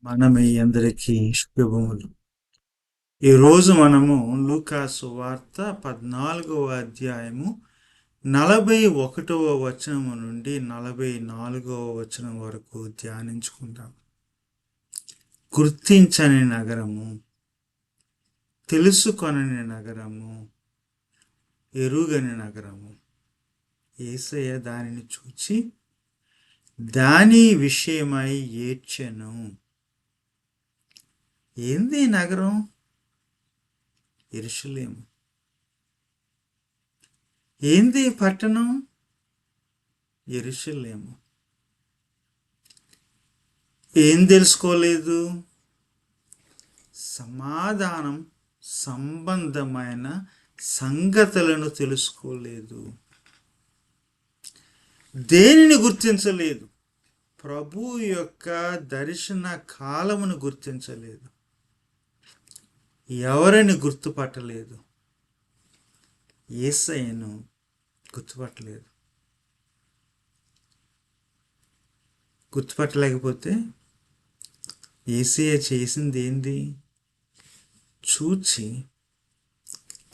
మీ అందరికీ శుభములు. ఈరోజు మనము లూకా సువార్త 14వ అధ్యాయము 41వ వచనము నుండి 44వ వచనం వరకు ధ్యానించుకుందాం. గుర్తించని నగరము, తెలుసుకొనని నగరము, ఎరుగని నగరము. యేసయ్య దానిని చూచి దాని విషయమై ఏడ్చెను. ఏంది నగరం? యెరూషలేము. ఏంది పట్టణం? యెరూషలేము. ఏం తెలుసుకోలేదు? సమాధానం సంబంధమైన సంగతులను తెలుసుకోలేదు. దేనిని గుర్తించలేదు? ప్రభు యొక్క దర్శన కాలమును గుర్తించలేదు. ఎవరిని గుర్తుపట్టలేదు? యేసయ్యను గుర్తుపట్టలేదు. గుర్తుపట్టలేకపోతే యేసయ్య చేసింది ఏంది? చూచి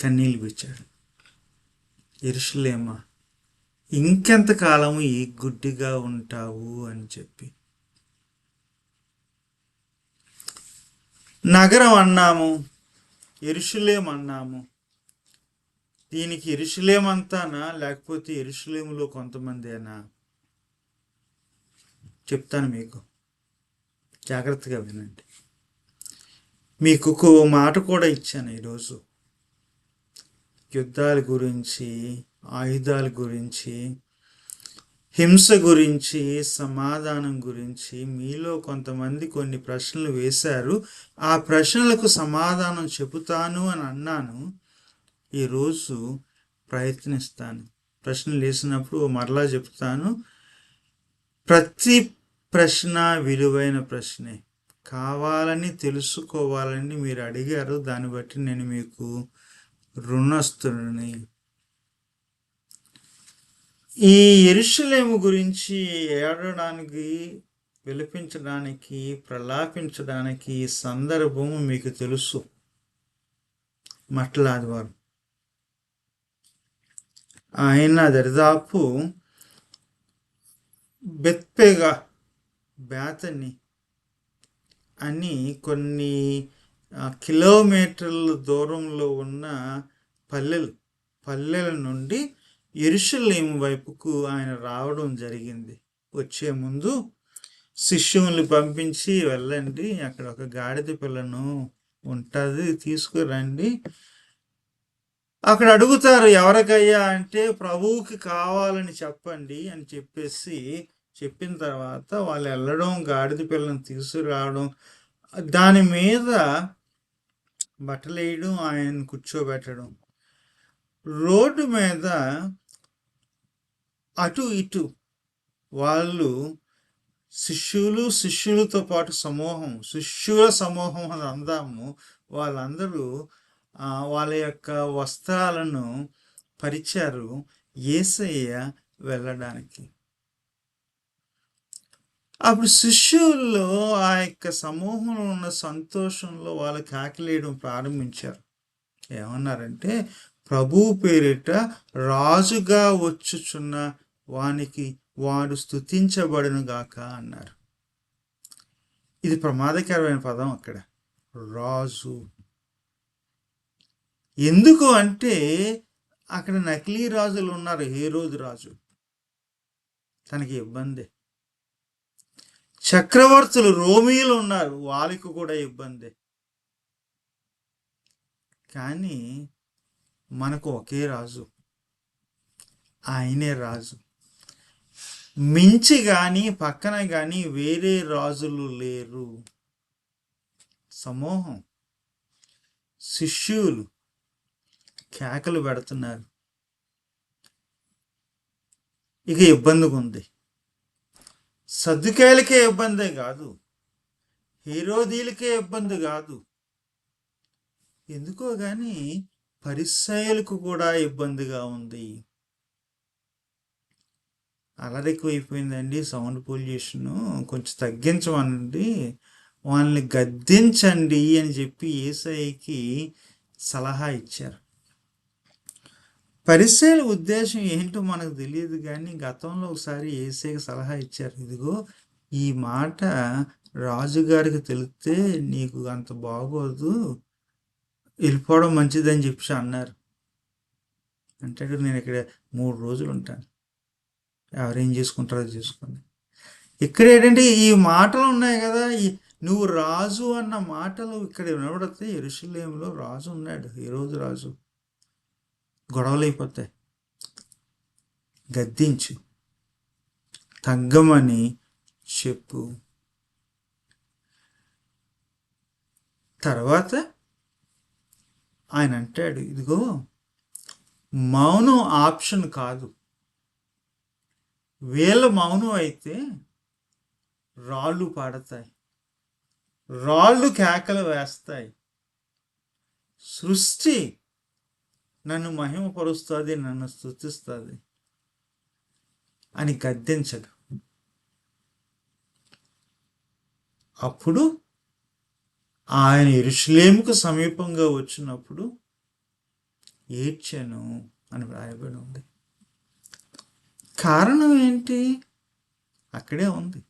కన్నీళ్ళు విడిచాడు. యెరూషలేమా, ఇంకెంతకాలము ఈ గుడ్డిగా ఉంటావు అని చెప్పి. నగరం అన్నాము, యెరూషలేం అన్నాము. దీనికి యెరూషలేం అంతానా, లేకపోతే యెరూషలేములో కొంతమందేనా? చెప్తాను మీకు, జాగ్రత్తగా వినండి. మీకు ఒక మాట కూడా ఇచ్చాను ఈరోజు. యుద్ధాల గురించి, ఆయుధాల గురించి, హింస గురించి, సమాధానం గురించి మీలో కొంతమంది కొన్ని ప్రశ్నలు వేశారు. ఆ ప్రశ్నలకు సమాధానం చెబుతాను అని అన్నాను. ఈరోజు ప్రయత్నిస్తాను. ప్రశ్నలు వేసినప్పుడు మరలా చెప్తాను. ప్రతి ప్రశ్న విలువైన ప్రశ్నే. కావాలని తెలుసుకోవాలని మీరు అడిగారు. దాన్ని బట్టి నేను మీకు రుణస్తుని. ఈ యెరూషలేము గురించి ఏడడానికి, విలపించడానికి, ప్రలాపించడానికి సందర్భము మీకు తెలుసు. మట్ల ఆదివారం ఆయన దరిదాపు బెత్పెగా, బేతని అని కొన్ని కిలోమీటర్ల దూరంలో ఉన్న పల్లెల నుండి యెరూషలేము వైపుకు ఆయన రావడం జరిగింది. వచ్చే ముందు శిష్యుల్ని పంపించి, వెళ్ళండి, అక్కడ ఒక గాడిద పిల్లను ఉంటుంది, తీసుకురండి. అక్కడ అడుగుతారు, ఎవరికయ్యా అంటే ప్రభువుకి కావాలని చెప్పండి అని చెప్పిన తర్వాత వాళ్ళు వెళ్ళడం, గాడిద పిల్లను తీసుకురావడం, దాని మీద బట్టలు వేయడం, ఆయన కూర్చోబెట్టడం, రోడ్డు మీద అటు ఇటు వాళ్ళు శిష్యులతో పాటు శిష్యుల సమూహం అని అందాము. వాళ్ళందరూ వాళ్ళ యొక్క వస్త్రాలను పరిచారు యేసయ్య వెళ్ళడానికి. అప్పుడు శిష్యుల్లో ఆ యొక్క సమూహంలో ఉన్న సంతోషంలో వాళ్ళు కేకలేయడం ప్రారంభించారు. ఏమన్నారంటే, ప్రభువు పేరిట రాజుగా వచ్చుచున్న వానికి వాడు స్తుతించబడును గాక అన్నారు. ఇది ప్రమాదకరమైన పదం. అక్కడ రాజు ఎందుకు అంటే, అక్కడ నకిలీ రాజులు ఉన్నారు. హేరోదు రాజు, తనకి ఇబ్బంది. చక్రవర్తులు, రోమీలు ఉన్నారు, వాళ్ళకి కూడా ఇబ్బంది. కానీ మనకు ఒకే రాజు, ఆయనే రాజు. మించి కానీ పక్కన కానీ వేరే రాజులు లేరు. సమూహం శిష్యులు కేకలు పెడుతున్నారు. ఇక ఇబ్బందిగా ఉంది. సద్దుకాయలకే ఇబ్బందే కాదు, హేరోదీలకే ఇబ్బంది కాదు, ఎందుకో కానీ పరిసయ్యులకు కూడా ఇబ్బందిగా ఉంది. అలరెక్కువైపోయిందండి, సౌండ్ పొల్యూషన్ కొంచెం తగ్గించమనండి. వాళ్ళని గద్దించండి అని చెప్పి యేసయ్యకి సలహా ఇచ్చారు. పరిసయ్యుల ఉద్దేశం ఏంటో మనకు తెలియదు, కానీ గతంలో ఒకసారి యేసయ్యకి సలహా ఇచ్చారు. ఇదిగో ఈ మాట రాజుగారికి తెలిస్తే నీకు అంత బాగోదు, వెళ్ళిపోవడం మంచిదని చెప్పి అన్నారు. అంటే నేను ఇక్కడ 3 రోజులు ఉంటాను, ఎవరేం చేసుకుంటారో చేసుకోండి. ఇక్కడ ఏంటంటే ఈ మాటలు ఉన్నాయి కదా, నువ్వు రాజు అన్న మాటలు ఇక్కడ వినబడితే యెరూషలేములో రాజు ఉన్నాడు, ఈ రోజు రాజు. గొడవలు అయిపోతాయి, గద్దించు, తగ్గమని చెప్పు. తర్వాత ఆయన అంటాడు, ఇదిగో మౌనం ఆప్షన్ కాదు, వీళ్ళ మౌనం అయితే రాళ్ళు పాడతాయి, రాళ్ళు కేకలు వేస్తాయి, సృష్టి నన్ను మహిమపరుస్తుంది, నన్ను స్తుతిస్తుంది అని గద్దించడు. అప్పుడు ఆయన యెరూషలేముకు సమీపంగా వచ్చినప్పుడు ఏడ్చాను అని రాయబడి ఉంది. కారణం ఏంటి? అక్కడే ఉంది.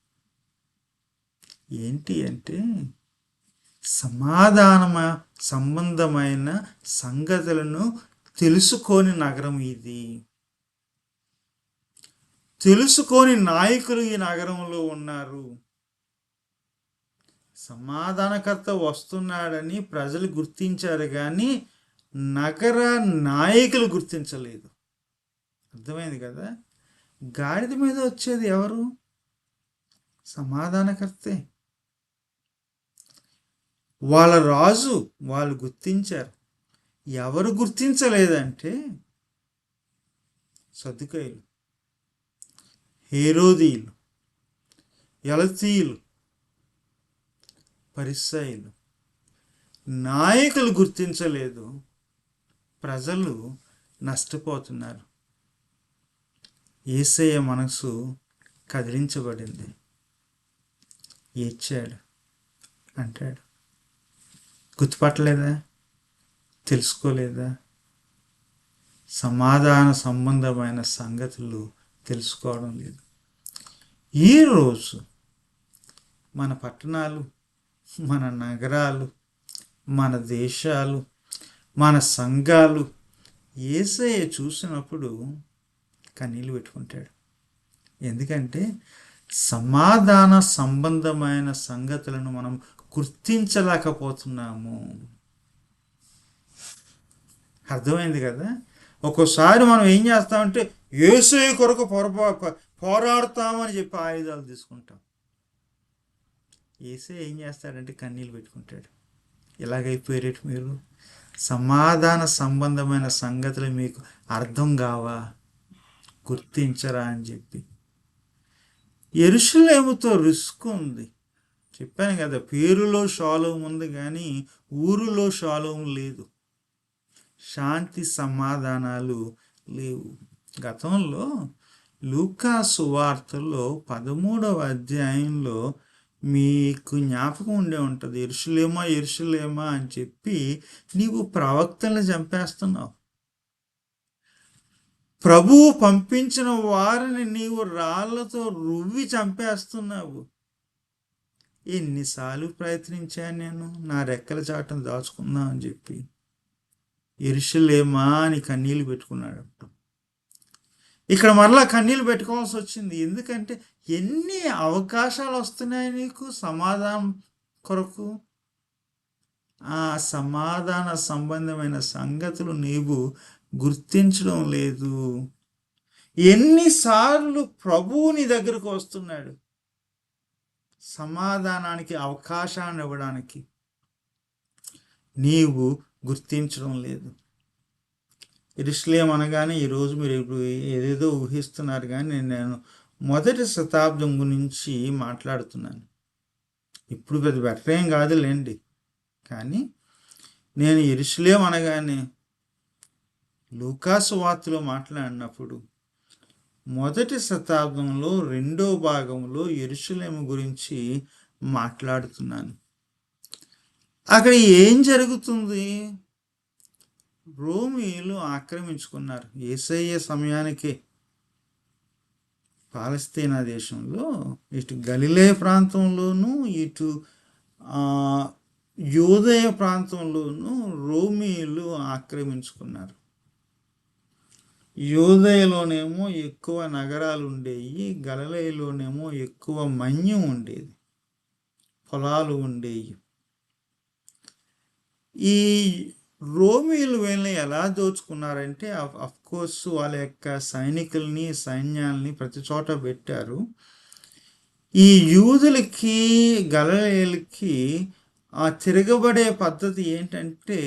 ఏంటి అంటే సమాధాన సంబంధమైన సంగతులను తెలుసుకోని నగరం ఇది. తెలుసుకోని నాయకులు ఈ నగరంలో ఉన్నారు. సమాధానకర్త వస్తున్నాడని ప్రజలు గుర్తించారు, కానీ నగర నాయకులు గుర్తించలేదు. అర్థమైంది కదా? గాడిద మీద వచ్చేది ఎవరు? సమాధానకర్తే. వాళ్ళ రాజు వాళ్ళు గుర్తించారు. ఎవరు గుర్తించలేదంటే సద్దుకయ్యులు, హేరోదీయులు, ఎలతీయులు, పరిసయ్యులు. నాయకులు గుర్తించలేదు, ప్రజలు నష్టపోతున్నారు. యేసయ్య మనసు కదిలించబడింది, ఏడ్చాడు. అంటాడు, గుర్తుపట్టలేదా? తెలుసుకోలేదా? సమాధాన సంబంధమైన సంగతులు తెలుసుకోవడం లేదు. ఈరోజు మన పట్టణాలు, మన నగరాలు, మన దేశాలు, మన సంఘాలు యేసయ్య చూసినప్పుడు కన్నీళ్ళు పెట్టుకుంటాడు. ఎందుకంటే సమాధాన సంబంధమైన సంగతులను మనం గుర్తించలేకపోతున్నాము. అర్థమైంది కదా? ఒక్కోసారి మనం ఏం చేస్తామంటే యేసయ్య కొరకు పోరాడతామని చెప్పి ఆయుధాలు తీసుకుంటాం. యేసయ్య ఏం చేస్తాడంటే కన్నీళ్ళు పెట్టుకుంటాడు. ఇలాగైపోయేట మీరు సమాధాన సంబంధమైన సంగతులు మీకు అర్థం కావా, గుర్తించరా అని చెప్పి. యెరూషలేముతో రిస్క్ ఉంది. చెప్పాను కదా, పేరులో షాలోము ఉంది కానీ ఊరులో షాలోము లేదు, శాంతి సమాధానాలు లేవు. గతంలో లూకా సువార్తలో 13వ అధ్యాయంలో మీకు జ్ఞాపకం ఉండే ఉంటుంది, యెరూషలేమా యెరూషలేమా అని చెప్పి నీవు ప్రవక్తలను చంపేస్తున్నావు, ప్రభువు పంపించిన వారిని నీవు రాళ్లతో రువ్వి చంపేస్తున్నావు. ఎన్నిసార్లు ప్రయత్నించాను నేను నా రెక్కల చాటును దాచుకుందాం అని చెప్పి. యెరూషలేమా అని కన్నీళ్ళు పెట్టుకున్నాడు. ఇక్కడ మరలా కన్నీళ్ళు పెట్టుకోవాల్సి వచ్చింది. ఎందుకంటే ఎన్ని అవకాశాలు వస్తున్నాయి నీకు సమాధానం కొరకు, ఆ సమాధాన సంబంధమైన సంగతులు నీవు గుర్తించడం లేదు. ఎన్నిసార్లు ప్రభువు నీ దగ్గరకు వస్తున్నాడు సమాధానానికి అవకాశాన్ని ఇవ్వడానికి, నీవు గుర్తించడం లేదు. యెరూషలేం అనగానే ఈరోజు మీరు ఇప్పుడు ఏదేదో ఊహిస్తున్నారు, కానీ నేను 1వ శతాబ్దం గురించి మాట్లాడుతున్నాను. ఇప్పుడు పెద్ద బెటర్ ఏం కాదులేండి, కానీ నేను యెరూషలేం అనగానే లూకా సువార్తలో మాట్లాడినప్పుడు 1వ శతాబ్దంలో 2వ భాగంలో యెరూషలేము గురించి మాట్లాడుతున్నాను. అక్కడ ఏం జరుగుతుంది? రోమీయులు ఆక్రమించుకున్నారు. యేసయ్య సమయానికే పాలస్తీనా దేశంలో ఇటు గలిలే ప్రాంతంలోనూ ఇటు యూదయ ప్రాంతంలోనూ రోమీయులు ఆక్రమించుకున్నారు. యూదయలోనేమో ఎక్కువ నగరాలు ఉండేవి, గలిలయలోనేమో ఎక్కువ మన్యం ఉండేది, పొలాలు ఉండేవి. ఈ రోమీయులు వీళ్ళని ఎలా దోచుకున్నారంటే కోర్స్ వాళ్ళ యొక్క సైనికుల్ని సైన్యాల్ని ప్రతి చోట పెట్టారు. ఈ యూదులకి గలిలయలకి ఆ తిరగబడే పద్ధతి ఏంటంటే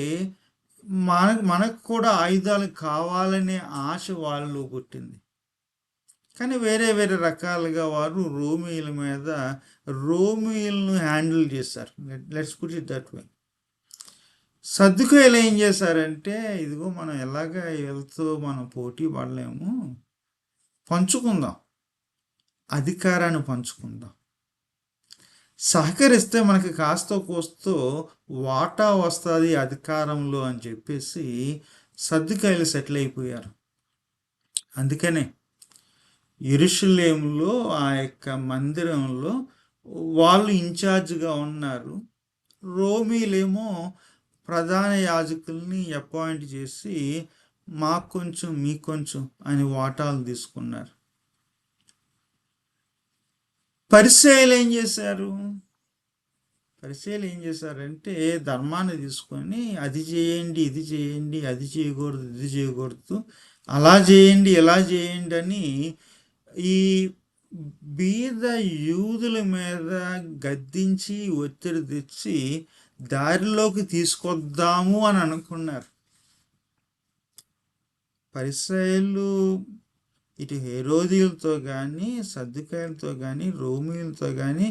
మనకు కూడా ఆయుధాలు కావాలనే ఆశ వాళ్ళు పుట్టింది. కానీ వేరే వేరే రకాలుగా వారు రోమీయుల మీద రోమీయులను హ్యాండిల్ చేశారు. Let's put it that way. సద్దుకాయలు ఏం చేశారంటే ఇదిగో మనం ఎలాగ వీళ్ళతో మనం పోటీ పడలేము, పంచుకుందాం, అధికారాన్ని పంచుకుందాం, సహకరిస్తే మనకి కాస్తో కోస్తో వాటా వస్తుంది అధికారంలో అని చెప్పేసి సద్దుకాయలు సెటిల్ అయిపోయారు. అందుకనే యెరూషలేములో ఆ యొక్క మందిరంలో వాళ్ళు ఇన్ఛార్జ్గా ఉన్నారు. రోమీలేమో ప్రధాన యాజకుల్ని అపాయింట్ చేసి మాకు కొంచెం మీకు కొంచెం అని వాటాలు తీసుకున్నారు. పరిసయ్యులు ఏం చేశారు? పరిసయ్యులు ఏం చేశారంటే ధర్మాన్ని తీసుకొని అది చేయండి, ఇది చేయండి, అది చేయకూడదు, ఇది చేయకూడదు, అలా చేయండి, ఇలా చేయండి అని ఈ బీద యూదుల మీద గద్దించి ఒత్తిడి తెచ్చి దారిలోకి తీసుకొద్దాము అని అనుకున్నారు. పరిసయ్యులు ఇటు హేరోదీయులతో కానీ సద్దుకాయలతో కానీ రోమీయులతో కానీ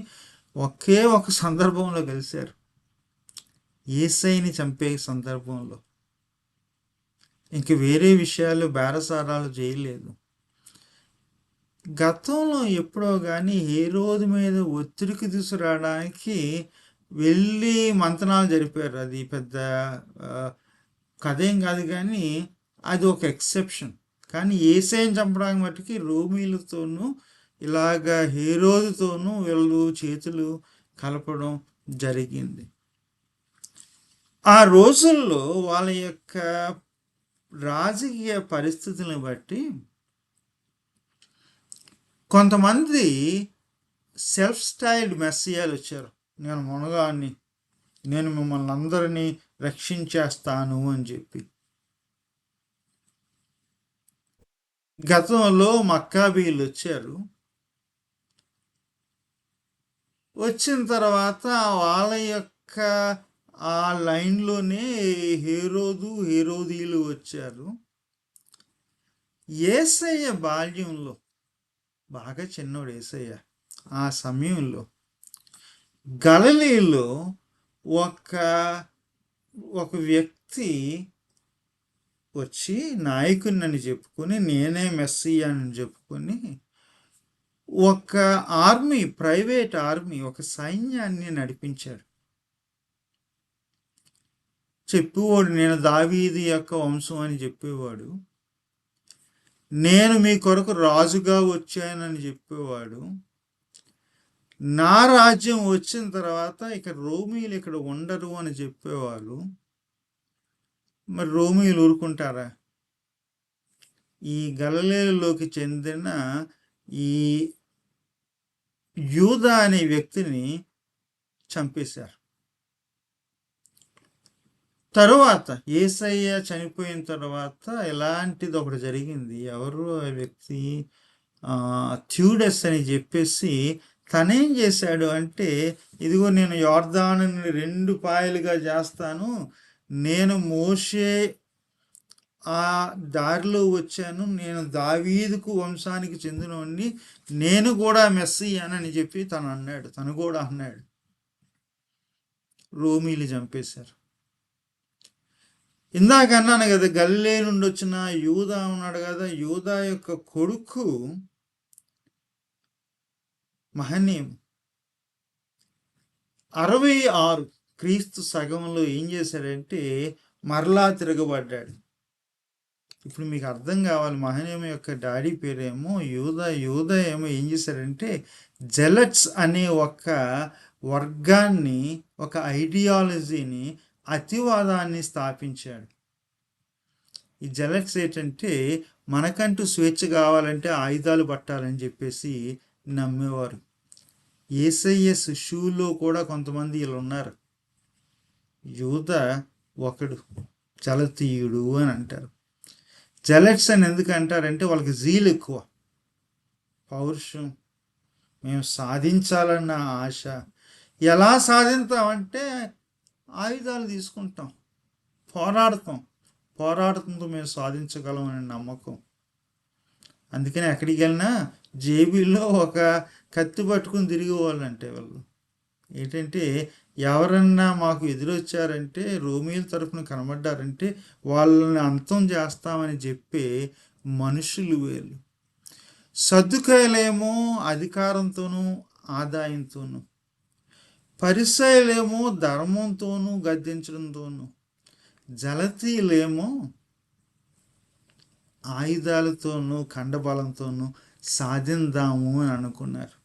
ఒకే ఒక సందర్భంలో కలిశారు, యేసయ్యని చంపే సందర్భంలో. ఇంక వేరే విషయాలు బేరసారాలు చేయలేదు. గతంలో ఎప్పుడో కానీ హేరోదు మీద ఒత్తిడికి తీసుకురావడానికి వెళ్ళి మంతనాలు జరిపారు. అది పెద్ద కథేం కాదు, కానీ అది ఒక ఎక్సెప్షన్. కానీ యేసయ్యని చంపడానికి మట్టుకి రోమీలతోనూ ఇలాగా హేరోదుతోనూ వీళ్ళు చేతులు కలపడం జరిగింది. ఆ రోజుల్లో వాళ్ళ యొక్క రాజకీయ పరిస్థితులను బట్టి కొంతమంది సెల్ఫ్ స్టైల్డ్ మెస్సియాలు వచ్చారు. నేను మునగాన్ని, నేను మిమ్మల్ని అందరినీ రక్షించేస్తాను అని చెప్పి. గతంలో మక్కాబీలు వచ్చారు. వచ్చిన తర్వాత వాళ్ళ యొక్క ఆ లైన్లోనే హేరోదీయులు వచ్చారు. యేసయ్య బాల్యంలో, బాగా చిన్నోడు యేసయ్య, ఆ సమయంలో గలిలయలో ఒక వ్యక్తి వచ్చి నాయకుడిని చెప్పుకొని నేనే మెస్సియా అని చెప్పుకొని ఒక ఆర్మీ, ప్రైవేట్ ఆర్మీ, ఒక సైన్యాన్ని నడిపించాడు. చెప్పేవాడు నేను దావీదు యొక్క వంశం అని చెప్పేవాడు, నేను మీ కొరకు రాజుగా వచ్చానని చెప్పేవాడు, నా రాజ్యం వచ్చిన తర్వాత ఇక రోమీలు ఇక్కడ ఉండరు అని చెప్పేవాళ్ళు. మరి రోమీలు ఊరుకుంటారా? ఈ గలిలయలోకి చెందిన ఈ యూదా అనే వ్యక్తిని చంపేశారు. తరువాత యేసయ్య చనిపోయిన తర్వాత ఇలాంటిది ఒకటి జరిగింది. ఎవరు ఆ వ్యక్తి? థ్యూడస్ అని చెప్పేసి తనేం చేశాడు అంటే ఇదిగో నేను యోర్దానుని 2 పాయలుగా చేస్తాను, నేను మోషే ఆ దారిలో వచ్చాను, నేను దావీదుకు వంశానికి చెందినవాడిని, నేను కూడా మెస్సియానని చెప్పి తను కూడా అన్నాడు. రోమీలు చంపేశారు. ఇందాక అన్నాను కదా, గలిలయ నుండి వచ్చిన యూదా ఉన్నాడు కదా, యూదా యొక్క కొడుకు మహనీయం 66 క్రీస్తు సగంలో ఏం చేశాడంటే మరలా తిరగబడ్డాడు. ఇప్పుడు మీకు అర్థం కావాలి, మహనీయం యొక్క డాడీ పేరేమో యూద ఏమో ఏం చేశాడంటే జెలట్స్ అనే ఒక వర్గాన్ని, ఒక ఐడియాలజీని, అతివాదాన్ని స్థాపించాడు. ఈ జెలట్స్ ఏంటంటే మనకంటూ స్వేచ్ఛ కావాలంటే ఆయుధాలు పట్టాలని చెప్పేసి నమ్మేవారు. యేసయ్య శిష్యుల్లో కూడా కొంతమంది వీళ్ళు ఉన్నారు. యూద ఒకడు జలతీయుడు అని అంటారు. జెలట్స్ అని ఎందుకు అంటారంటే వాళ్ళకి జీల్ ఎక్కువ, పౌరుషం, మేము సాధించాలన్న ఆశ. ఎలా సాధిస్తామంటే ఆయుధాలు తీసుకుంటాం, పోరాడుతుందో మేము సాధించగలం అనే నమ్మకం. అందుకని ఎక్కడికి వెళ్ళినా జేబీలో ఒక కత్తి పట్టుకుని తిరిగేవాళ్ళంటే వాళ్ళు. ఏంటంటే ఎవరన్నా మాకు ఎదురొచ్చారంటే, రోమీల తరఫున కనబడ్డారంటే వాళ్ళని అంతం చేస్తామని చెప్పే మనుషులు వీళ్ళు. సద్దుకాయలేమో అధికారంతోనూ ఆదాయంతోనూ, పరిసయ్యులేమో ధర్మంతోనూ గద్దించడంతోనూ, జలతీయులేమో ఆయుధాలతోనూ కండబలంతోనూ సాధిందాము అని అనుకున్నారు.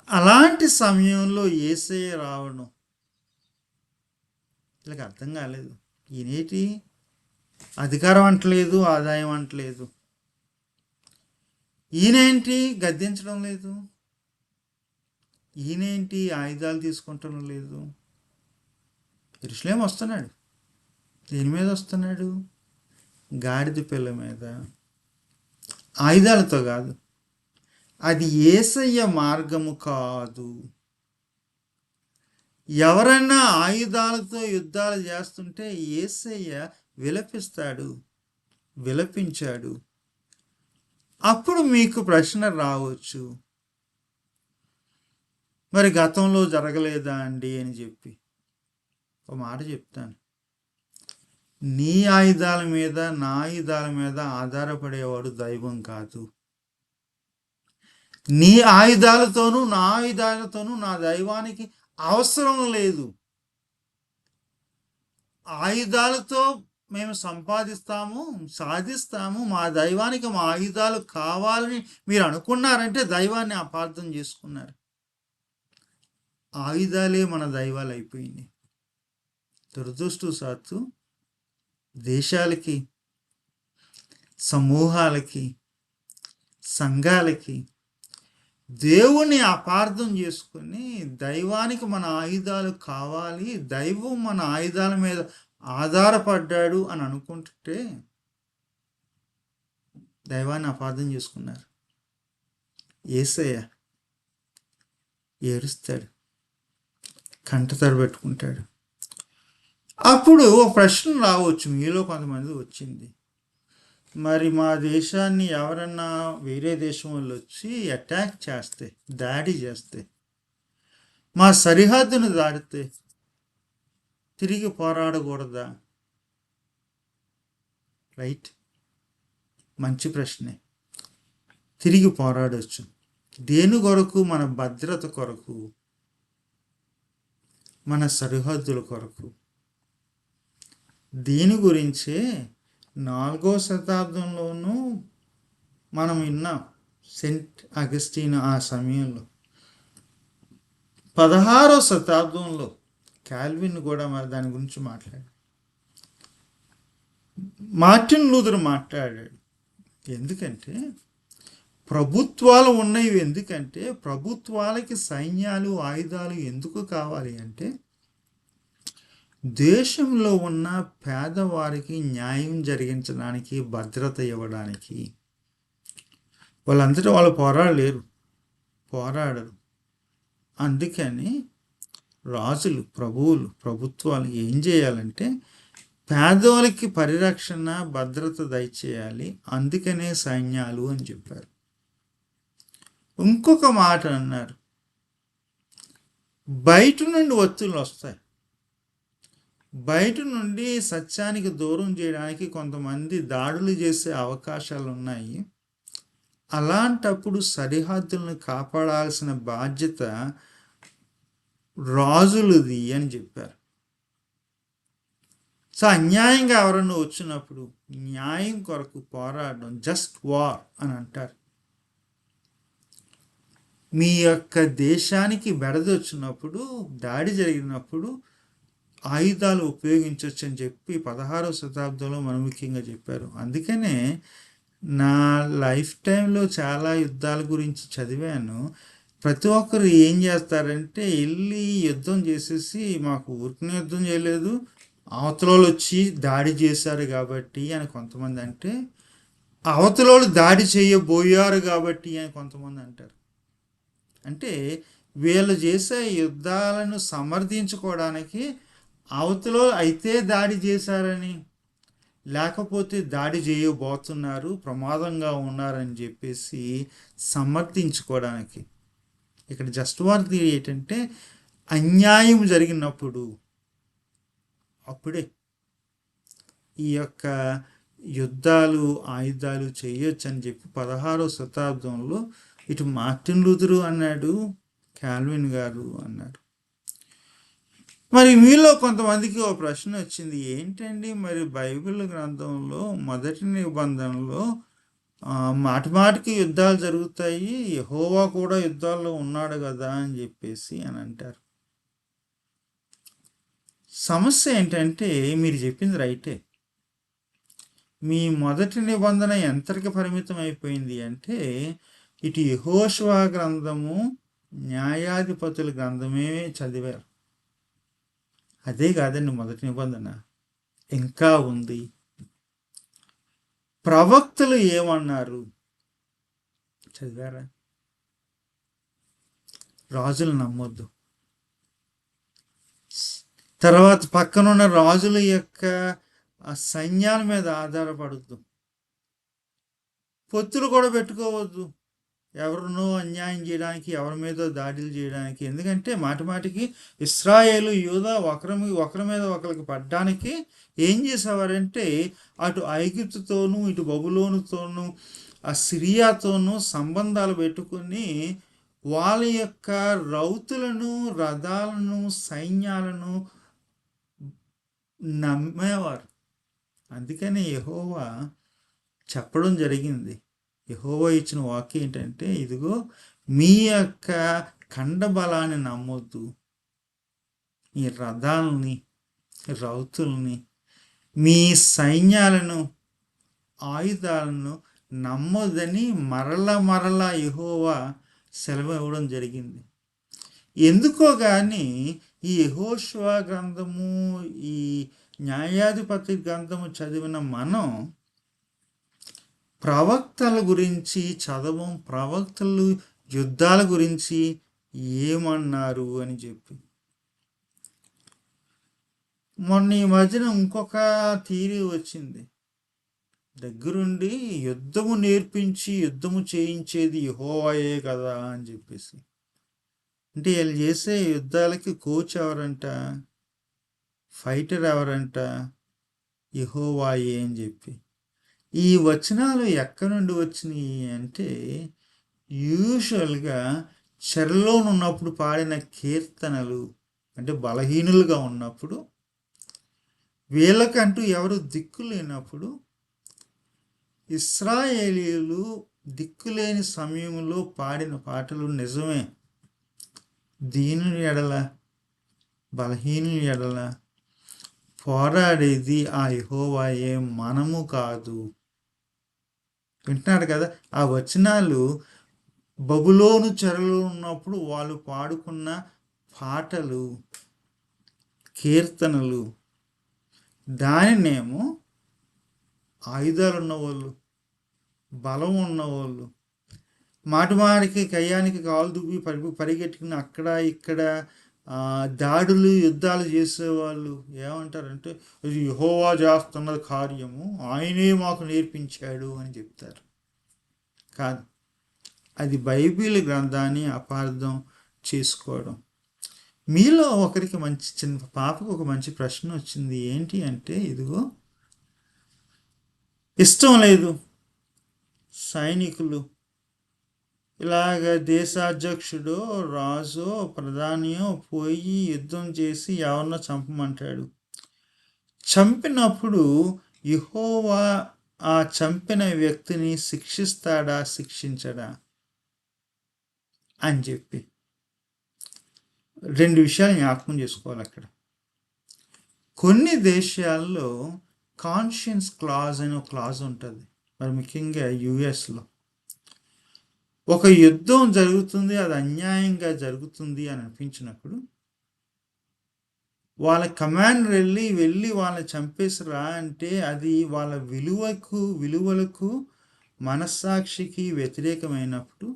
అలాంటి సమయంలో యేసయ్య రావడం వీళ్ళకి అర్థం కాలేదు. ఈయనేటి అధికారం అంటలేదు, ఆదాయం అంటలేదు, ఈయనేంటి గద్దించడం లేదు, ఈయనేంటి ఆయుధాలు తీసుకుంటడం లేదు. యెరూషలేం వస్తున్నాడు. దేని మీద వస్తున్నాడు? గాడిద పిల్ల మీద, ఆయుధాలతో కాదు. అది యేసయ్య మార్గము కాదు. ఎవరన్నా ఆయుధాలతో యుద్ధాలు చేస్తుంటే యేసయ్య విలపించాడు. అప్పుడు మీకు ప్రశ్న రావచ్చు, మరి గతంలో జరగలేదా అండి అని చెప్పి. ఒక మాట చెప్తాను, నీ ఆయుధాల మీద నా ఆయుధాల మీద ఆధారపడేవాడు దైవం కాదు. నీ ఆయుధాలతోనూ నా ఆయుధాలతోనూ నా దైవానికి అవసరం లేదు. ఆయుధాలతో మేము సాధిస్తాము, మా దైవానికి మా ఆయుధాలు కావాలని మీరు అనుకున్నారంటే దైవాన్ని అపార్థం చేసుకున్నారు. ఆయుధాలే మన దైవాలు అయిపోయింది. దురదృష్టవశాత్తు దేశాలకి, సమూహాలకి, సంఘాలకి దేవుణ్ణి అపార్థం చేసుకుని దైవానికి మన ఆయుధాలు కావాలి, దైవం మన ఆయుధాల మీద ఆధారపడ్డాడు అని అనుకుంటుంటే దైవాన్ని అపార్థం చేసుకున్నారు. యేసయ్య ఏడుస్తాడు, కంటతడి పెట్టుకుంటాడు. అప్పుడు ఒక ప్రశ్న రావచ్చు, మీలో కొంతమంది వచ్చింది, మరి మా దేశాన్ని ఎవరన్నా వేరే దేశం వాళ్ళు వచ్చి అటాక్ చేస్తే, దాడి చేస్తే, మా సరిహద్దును దాటితే తిరిగి పోరాడకూడదా? రైట్, మంచి ప్రశ్నే. తిరిగి పోరాడవచ్చు. దేని కొరకు? మన భద్రత కొరకు, మన సరిహద్దుల కొరకు. దీని గురించే 4వ శతాబ్దంలోనూ మనం విన్నాం. సెయింట్ అగస్టిన్ ఆ సమయంలో 16వ శతాబ్దంలో కాల్విన్ కూడా మరి దాని గురించి మాట్లాడాడు. మార్టిన్ లూథర్ మాట్లాడాడు. ఎందుకంటే ప్రభుత్వాలు ఉన్నవి, ఎందుకంటే ప్రభుత్వాలకి సైన్యాలు, ఆయుధాలు ఎందుకు కావాలి అంటే దేశంలో ఉన్న పేదవారికి న్యాయం జరిగించడానికి, భద్రత ఇవ్వడానికి. వాళ్ళంతటా వాళ్ళు పోరాడరు. అందుకని రాజులు, ప్రభుత్వాలు ఏం చేయాలంటే పేదవాళ్ళకి పరిరక్షణ, భద్రత దయచేయాలి. అందుకనే సైన్యాలు అని చెప్పారు. ఇంకొక మాట అన్నారు, బయట నుండి ఒత్తిళ్ళు వస్తాయి. బయట నుండి సత్యానికి దూరం చేయడానికి కొంతమంది దాడులు చేసే అవకాశాలు ఉన్నాయి. అలాంటప్పుడు సరిహద్దులను కాపాడాల్సిన బాధ్యత రాజులది అని చెప్పారు. సో అన్యాయంగా ఎవరన్నా వచ్చినప్పుడు న్యాయం కొరకు పోరాడడం జస్ట్ వార్ అని అంటారు. మీ యొక్క దేశానికి బెడద వచ్చినప్పుడు, దాడి జరిగినప్పుడు ఆయుధాలు ఉపయోగించవచ్చు అని చెప్పి 16వ శతాబ్దంలో మనం ముఖ్యంగా చెప్పారు. అందుకనే నా లైఫ్ టైంలో చాలా యుద్ధాల గురించి చదివాను. ప్రతి ఒక్కరు ఏం చేస్తారంటే వెళ్ళి యుద్ధం చేసేసి మాకు ఊరికనే యుద్ధం చేయలేదు, అవతలోళ్ళు వచ్చి దాడి చేశారు కాబట్టి అని కొంతమంది అంటే, అవతలోళ్ళు దాడి చేయబోయారు కాబట్టి అని కొంతమంది అంటారు. అంటే వీళ్ళు చేసే యుద్ధాలను సమర్థించుకోవడానికి అవతలో అయితే దాడి చేశారని, లేకపోతే దాడి చేయబోతున్నారు, ప్రమాదంగా ఉన్నారని చెప్పేసి సమర్థించుకోవడానికి. ఇక్కడ జస్ట్ వార్ థియరీ ఏంటంటే అన్యాయం జరిగినప్పుడు అప్పుడే ఈ యొక్క యుద్ధాలు ఆయుధాలు చేయొచ్చు అని చెప్పి 16వ శతాబ్దంలో ఇటు మార్టిన్ లూథరు అన్నాడు, కాల్విన్ గారు అన్నాడు. మరి మీలో కొంతమందికి ఒక ప్రశ్న వచ్చింది, ఏంటండి మరి బైబిల్ గ్రంథంలో మొదటి నిబంధనలో మాటి మాటికి యుద్ధాలు జరుగుతాయి, యెహోవా కూడా యుద్ధాల్లో ఉన్నాడు కదా అని చెప్పేసి అని అంటారు. సమస్య ఏంటంటే మీరు చెప్పింది రైటే. మీ మొదటి నిబంధన ఎంతకి పరిమితం అయిపోయింది అంటే ఇటు యెహోషువ గ్రంథము, న్యాయాధిపతుల గ్రంథమే చదివారు. అదే కాదండి మొదటి నిబంధన, ఇంకా ఉంది. ప్రవక్తలు ఏమన్నారు చదివారా? రాజులు నమ్మొద్దు, తర్వాత పక్కనున్న రాజుల యొక్క సైన్యాల మీద ఆధారపడద్దు, పొత్తులు కూడా పెట్టుకోవద్దు ఎవరినో అన్యాయం చేయడానికి, ఎవరి మీద దాడులు చేయడానికి. ఎందుకంటే మాటి మాటికి ఇశ్రాయేలు యూదా ఒకరి మీద ఒకరికి పడ్డానికి ఏం చేసేవారంటే అటు ఐగుప్తుతోనూ ఇటు బబులోనుతోనూ ఆ సిరియాతోనూ సంబంధాలు పెట్టుకుని వాళ్ళ యొక్క రౌతులను, రథాలను, సైన్యాలను నమ్మేవారు. అందుకని యెహోవా చెప్పడం జరిగింది. యెహోవా ఇచ్చిన వాక్యం ఏంటంటే, ఇదిగో మీ యొక్క కండబలాన్ని నమ్మొద్దు, మీ రథాలని, రౌతుల్ని, మీ సైన్యాలను, ఆయుధాలను నమ్మొద్దని మరలా యెహోవా సెలవు ఇవ్వడం జరిగింది. ఎందుకో కానీ ఈ యెహోషువ గ్రంథము, ఈ న్యాయాధిపతి గ్రంథము చదివిన మనం ప్రవక్తల గురించి చదవం, ప్రవక్తలు యుద్ధాల గురించి ఏమన్నారు అని చెప్పి. మొన్న ఈ మధ్యన ఇంకొక థియరీ వచ్చింది, దగ్గరుండి యుద్ధము నేర్పించి యుద్ధము చేయించేది యెహోవాయే కదా అని చెప్పేసి. అంటే వీళ్ళు చేసే యుద్ధాలకి కోచ్ ఎవరంట, ఫైటర్ ఎవరంట, యెహోవాయే అని చెప్పి. ఈ వచనాలు ఎక్కడి నుండి వచ్చినాయి అంటే యూజువల్గా చెరలో ఉన్నప్పుడు పాడిన కీర్తనలు, అంటే బలహీనులుగా ఉన్నప్పుడు, వీళ్ళకంటూ ఎవరు దిక్కు లేనప్పుడు ఇశ్రాయేలీయులు దిక్కులేని సమయంలో పాడిన పాటలు నిజమే. దీనుని ఎడల, బలహీనుని ఎడల పోరాడేది ఆ యెహోవాయే, మనము కాదు. వింటున్నారు కదా? ఆ వచనాలు బబులోను చెరలో ఉన్నప్పుడు వాళ్ళు పాడుకున్న పాటలు, కీర్తనలు. దానినేమో ఆయుధాలు ఉన్నవాళ్ళు, బలం ఉన్నవాళ్ళు, మాటిమాటికి కయ్యానికి కాలు దువ్వి పరిగెట్టుకుని అక్కడ ఇక్కడ దాడులు యుద్ధాలు చేసేవాళ్ళు ఏమంటారంటే ఇది యెహోవా చేస్తున్న కార్యము, ఆయనే మాకు నేర్పించాడు అని చెప్తారు. కాదు, అది బైబిల్ గ్రంథాన్ని అపార్థం చేసుకోవడం. మీలో ఒకరికి చిన్న పాపకు ఒక మంచి ప్రశ్న వచ్చింది, ఏంటి అంటే ఇదిగో ఇష్టం లేదు సైనికులు ఇలాగ దేశాధ్యక్షుడో రాజో ప్రధానియో పోయి యుద్ధం చేసి ఎవరినో చంపమంటాడు. చంపినప్పుడు యెహోవా ఆ చంపిన వ్యక్తిని శిక్షిస్తాడా శిక్షించడా అని చెప్పి 2 విషయాలు జ్ఞాపకం చేసుకోవాలి అక్కడ. కొన్ని దేశాల్లో కాన్షియన్స్ క్లాజ్ అనే ఒక క్లాజ్ ఉంటుంది, మరి ముఖ్యంగా యుఎస్లో. ఒక యుద్ధం జరుగుతుంది, అది అన్యాయంగా జరుగుతుంది అని అనిపించినప్పుడు వాళ్ళ కమాండర్ వెళ్ళి వాళ్ళని చంపేసిరా అంటే అది వాళ్ళ విలువలకు మనస్సాక్షికి వ్యతిరేకమైనప్పుడు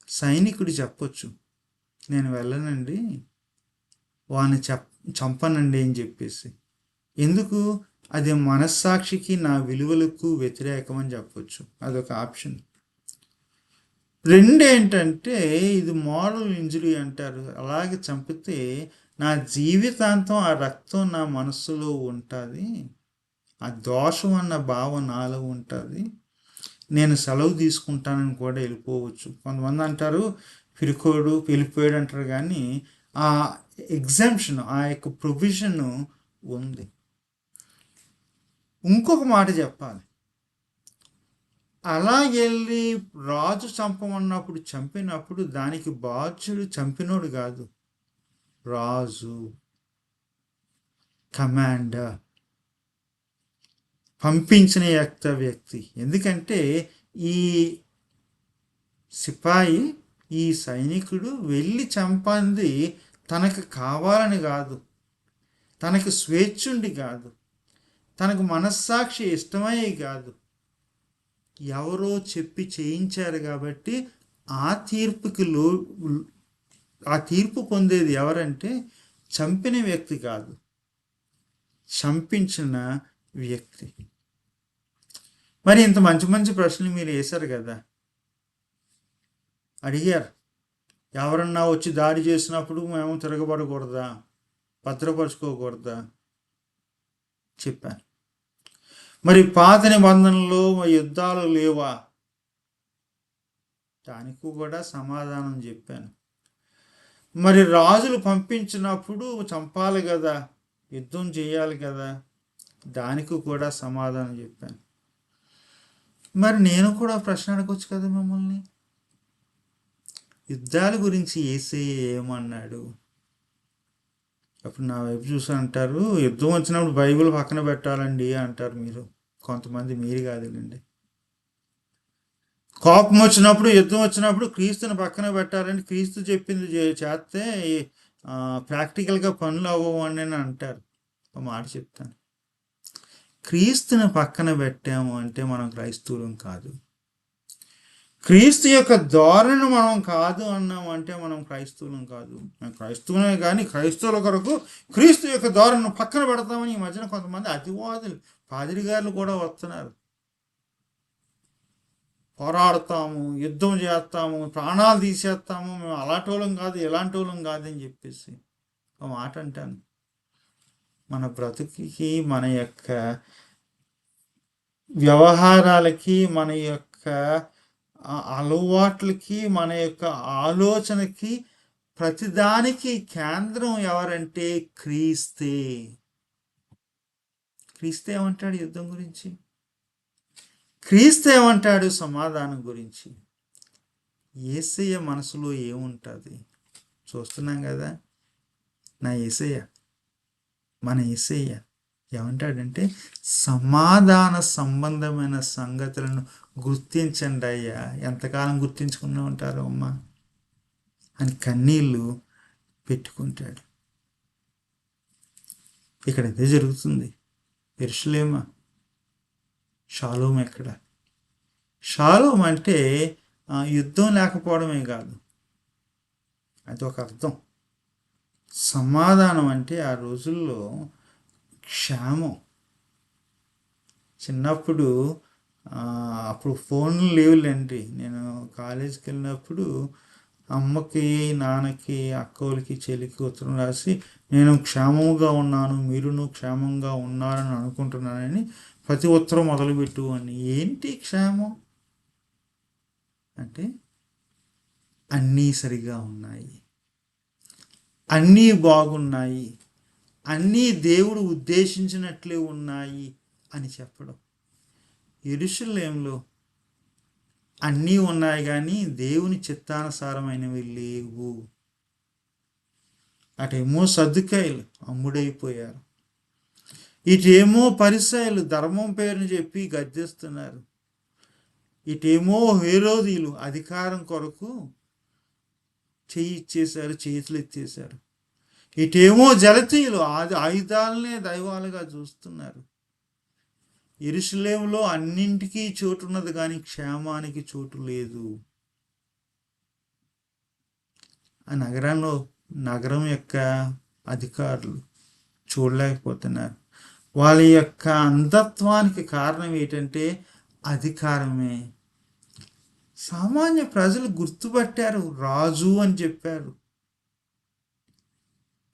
సైనికుడు చెప్పొచ్చు, నేను వెళ్ళనండి, వాడిని చంపనండి అని చెప్పేసి. ఎందుకు? అది మనస్సాక్షికి నా విలువలకు వ్యతిరేకం అని చెప్పొచ్చు. అదొక ఆప్షన్. 2 ఏంటంటే ఇది మోరల్ ఇంజరీ అంటారు. అలాగే చంపితే నా జీవితాంతం ఆ రక్తం నా మనస్సులో ఉంటుంది, ఆ దోషం అన్న భావం నాలో ఉంటుంది, నేను సెలవు తీసుకుంటానని కూడా వెళ్ళిపోవచ్చు. కొంతమంది అంటారు పిరికోడు వెళ్ళిపోయాడు అంటారు, కానీ ఆ ఎగ్జామ్షన్, ఆ యొక్క ప్రొవిజన్ ఉంది. ఇంకొక మాట చెప్పాలి, అలా వెళ్ళి రాజు చంపమన్నప్పుడు చంపినప్పుడు దానికి బాధ్యుడు చంపినోడు కాదు, రాజు, కమాండర్, పంపించిన వ్యక్తి. ఎందుకంటే ఈ సిపాయి, ఈ సైనికుడు వెళ్ళి చంపింది తనకు కావాలని కాదు, తనకు స్వేచ్ఛుండి కాదు, తనకు మనస్సాక్షి ఇష్టమై కాదు, ఎవరో చెప్పి చేయించారు. కాబట్టి ఆ తీర్పు పొందేది ఎవరంటే చంపిన వ్యక్తి కాదు, చంపించిన వ్యక్తి. మరి ఇంత మంచి మంచి ప్రశ్నలు మీరు వేశారు కదా, అడిగారు, ఎవరన్నా వచ్చి దాడి చేసినప్పుడు మేము తిరగబడకూడదా, భద్రపరచుకోకూడదా చెప్పాను. మరి పాత నిబంధనలో యుద్ధాలు లేవా, దానికి కూడా సమాధానం చెప్పాను. మరి రాజులు పంపించినప్పుడు చంపాలి కదా, యుద్ధం చేయాలి కదా, దానికి కూడా సమాధానం చెప్పాను. మరి నేను కూడా ప్రశ్న అడగొచ్చు కదా మిమ్మల్ని, యుద్ధాల గురించి యేసయ్య ఏమన్నాడు? అప్పుడు నా వైపు చూసి అంటారు, యుద్ధం వచ్చినప్పుడు బైబిల్ పక్కన పెట్టాలండి అంటారు మీరు. కొంతమంది, మీరు కాదులేండి. కోపం వచ్చినప్పుడు, యుద్ధం వచ్చినప్పుడు క్రీస్తుని పక్కన పెట్టాలండి, క్రీస్తు చెప్పింది చేస్తే ప్రాక్టికల్గా పనులు అవ్వవు అని అంటారు. ఒక మాట చెప్తాను, క్రీస్తుని పక్కన పెట్టాము అంటే మనం క్రైస్తవులం కాదు. క్రీస్తు యొక్క ధోరణి మనం కాదు అన్నాము అంటే మనం క్రైస్తవులం కాదు. మేము క్రైస్తవులే కానీ క్రైస్తవుల కొరకు క్రీస్తు యొక్క ధోరణిని పక్కన పెడతామని ఈ మధ్యన కొంతమంది అతివాదులు, పాదిరి గారులు కూడా వస్తున్నారు. పోరాడతాము, యుద్ధం చేస్తాము, ప్రాణాలు తీసేస్తాము, మేము అలాంటి వాళ్ళం కాదు, ఎలాంటి వాళ్ళం కాదని చెప్పేసి ఒక మాట అంటాను. మన బ్రతుకుకి, మన యొక్క వ్యవహారాలకి, మన యొక్క అలవాట్లకి, మన యొక్క ఆలోచనకి, ప్రతిదానికి కేంద్రం ఎవరంటే క్రీస్తే. క్రీస్తే ఏమంటాడు యుద్ధం గురించి? క్రీస్తు ఏమంటాడు సమాధానం గురించి? యేసయ్య మనసులో ఏముంటుంది చూస్తున్నాం కదా. నా యేసయ్య, మన యేసయ్య ఏమంటాడంటే సమాధాన సంబంధమైన సంగతులను గుర్తించండి అయ్యా, ఎంతకాలం గుర్తించుకునే ఉంటారు అమ్మా అని కన్నీళ్ళు పెట్టుకుంటాడు. ఇక్కడ ఇదే జరుగుతుంది. యెరూషలేమా, షాలోం ఎక్కడ? షాలోం అంటే యుద్ధం లేకపోవడమే కాదు, అది ఒక అర్థం. సమాధానం అంటే ఆ రోజుల్లో క్షేమం. చిన్నప్పుడు అప్పుడు ఫోన్లు లేవులేండి. నేను కాలేజీకి వెళ్ళినప్పుడు అమ్మకి, నాన్నకి, అక్కలకి, చెల్లికి ఉత్తరం రాసి నేను క్షేమంగా ఉన్నాను, మీరును క్షేమంగా ఉన్నారని అనుకుంటున్నానని ప్రతి ఉత్తరం మొదలుపెట్టు అని. ఏంటి క్షేమం? అంటే అన్నీ సరిగా ఉన్నాయి, అన్నీ బాగున్నాయి, అన్నీ దేవుడు ఉద్దేశించినట్లే ఉన్నాయి అని చెప్పడం. యెరూషలేములో అన్నీ ఉన్నాయి కానీ దేవుని చిత్తానుసారమైనవి లేవు. అటేమో సద్దుకాయలు అమ్ముడైపోయారు, ఇటేమో పరిసయ్యులు ధర్మం పేరుని చెప్పి గద్దిస్తున్నారు, ఇటేమో హేరోదీయులు అధికారం కొరకు ఇచ్చేశారు, చేతులు ఎత్తేశారు, ఇటేమో జలతీయులు ఆయుధాలనే దైవాలుగా చూస్తున్నారు. యెరూషలేములో అన్నింటికీ చోటు ఉన్నది కానీ క్షేమానికి చోటు లేదు. ఆ నగరం యొక్క అధికారులు చూడలేకపోతున్నారు. వాళ్ళ యొక్క అంధత్వానికి కారణం ఏంటంటే అధికారమే. సామాన్య ప్రజలు గుర్తుపట్టారు, రాజు అని చెప్పారు.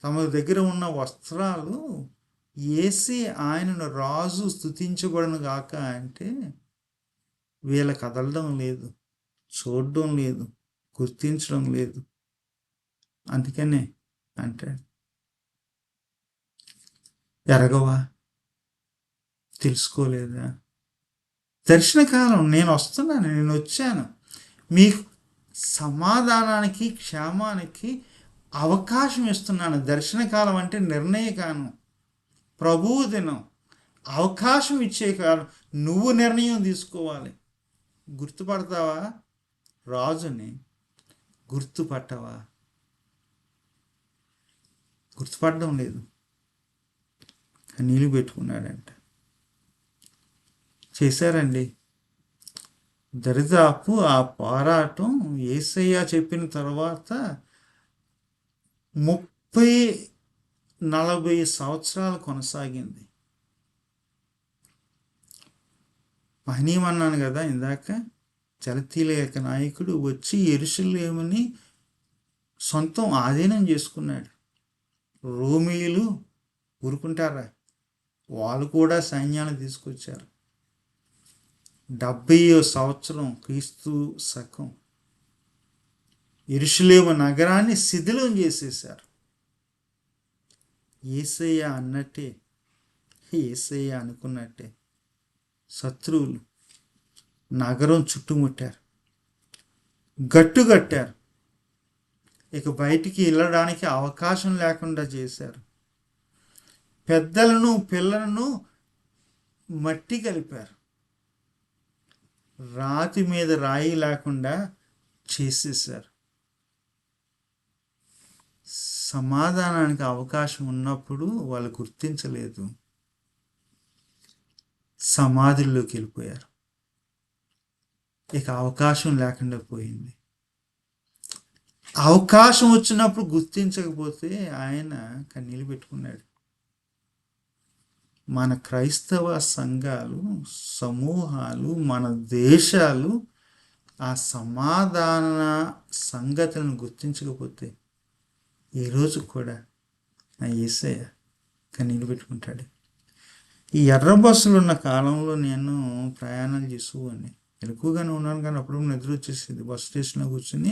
తమ దగ్గర ఉన్న వస్త్రాలు వేసి ఆయనను రాజు స్తుతించబడను గాక అంటే వీళ్ళ కదలడం లేదు, చూడడం లేదు, గుర్తించడం లేదు. అందుకనే అంటాడు, ఎరగవా, తెలుసుకోలేదా? దర్శనకాలం నేను వస్తున్నాను, నేను వచ్చాను, మీకు సమాధానానికి క్షేమానికి అవకాశం ఇస్తున్నాను. దర్శనకాలం అంటే నిర్ణయకాలం, ప్రభువు దినం, అవకాశం ఇచ్చే కాలం. నువ్వు నిర్ణయం తీసుకోవాలి. గుర్తుపడతావా రాజుని? గుర్తుపట్టవా? గుర్తుపడడం లేదు, నీళ్ళు పెట్టుకున్నాడంట. చేశారండి దరిదాపు ఆ పోరాటం యేసయ్య చెప్పిన తర్వాత 30-40 సంవత్సరాలు కొనసాగింది. మహనీయమన్నాను కదా ఇందాక, జలతీయుల యొక్క నాయకుడు వచ్చి యెరూషలేముని సొంతం ఆధీనం చేసుకున్నాడు. రోమీయులు ఊరుకుంటారా? వాళ్ళు కూడా సైన్యాన్ని తీసుకొచ్చారు. 70వ సంవత్సరం క్రీస్తు శకం యెరూషలేము నగరాన్ని శిథిలం చేసేశారు. యేసయ్య అన్నట్టే, యేసయ్య అనుకున్నట్టే శత్రువులు నగరం చుట్టుముట్టారు, గట్టుగట్టారు, ఇక బయటికి వెళ్ళడానికి అవకాశం లేకుండా చేశారు. పెద్దలను పిల్లలను మట్టి కలిపారు, రాతి మీద రాయి లేకుండా చేసేసారు. సమాధానానికి అవకాశం ఉన్నప్పుడు వాళ్ళు గుర్తించలేదు, సమాధుల్లోకి వెళ్ళిపోయారు. ఇక అవకాశం లేకుండా పోయింది. అవకాశం వచ్చినప్పుడు గుర్తించకపోతే ఆయన కన్నీళ్ళు పెట్టుకున్నాడు. మన క్రైస్తవ సంఘాలు, సమూహాలు, మన దేశాలు ఆ సమాధాన సంగతులను గుర్తించకపోతే ఈరోజు కూడా ఆ యేసయ్య కన్నీళ్ళు పెట్టుకుంటాడు. ఈ ఎర్ర బస్సులు ఉన్న కాలంలో నేను ప్రయాణం చేసేవాడిని. ఎక్కువగానే ఉన్నాను కానీ అప్పుడు నిద్ర వచ్చేసేది. బస్ స్టేషన్లో కూర్చొని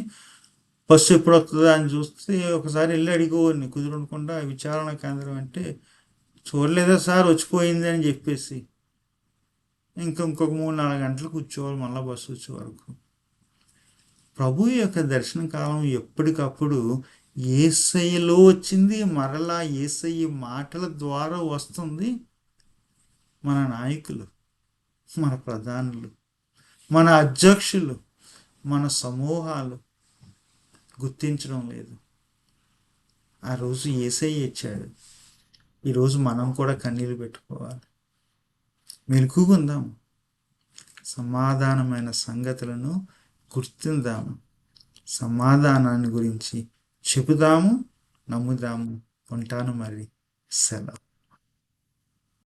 బస్సు ఎప్పుడు వస్తుందా అని చూస్తే ఒకసారి వెళ్ళి అడిగేవాడిని కుదురుకుండా. విచారణ కేంద్రం అంటే చూడలేదా సార్, వచ్చిపోయింది అని చెప్పేసి ఇంకొక 3-4 గంటలు కూర్చోవాలి మళ్ళీ బస్సు వచ్చే వరకు. ప్రభు యొక్క దర్శన కాలం ఎప్పటికప్పుడు యేసయ్యలో వచ్చింది, మరలా యేసయ్య మాటల ద్వారా వస్తుంది. మన నాయకులు, మన ప్రధానులు, మన అధ్యక్షులు, మన సమూహాలు గుర్తించడం లేదు. ఆ రోజు యేసయ్య ఇచ్చాడు, ఈరోజు మనం కూడా కన్నీళ్ళు పెట్టుకోవాలి. మెలకుగుందాము, సమాధానమైన సంగతులను గుర్తిందాము, సమాధానాన్ని గురించి చెబుదాము, నమ్ముదాము. ఉంటాను మరి, సెలవు.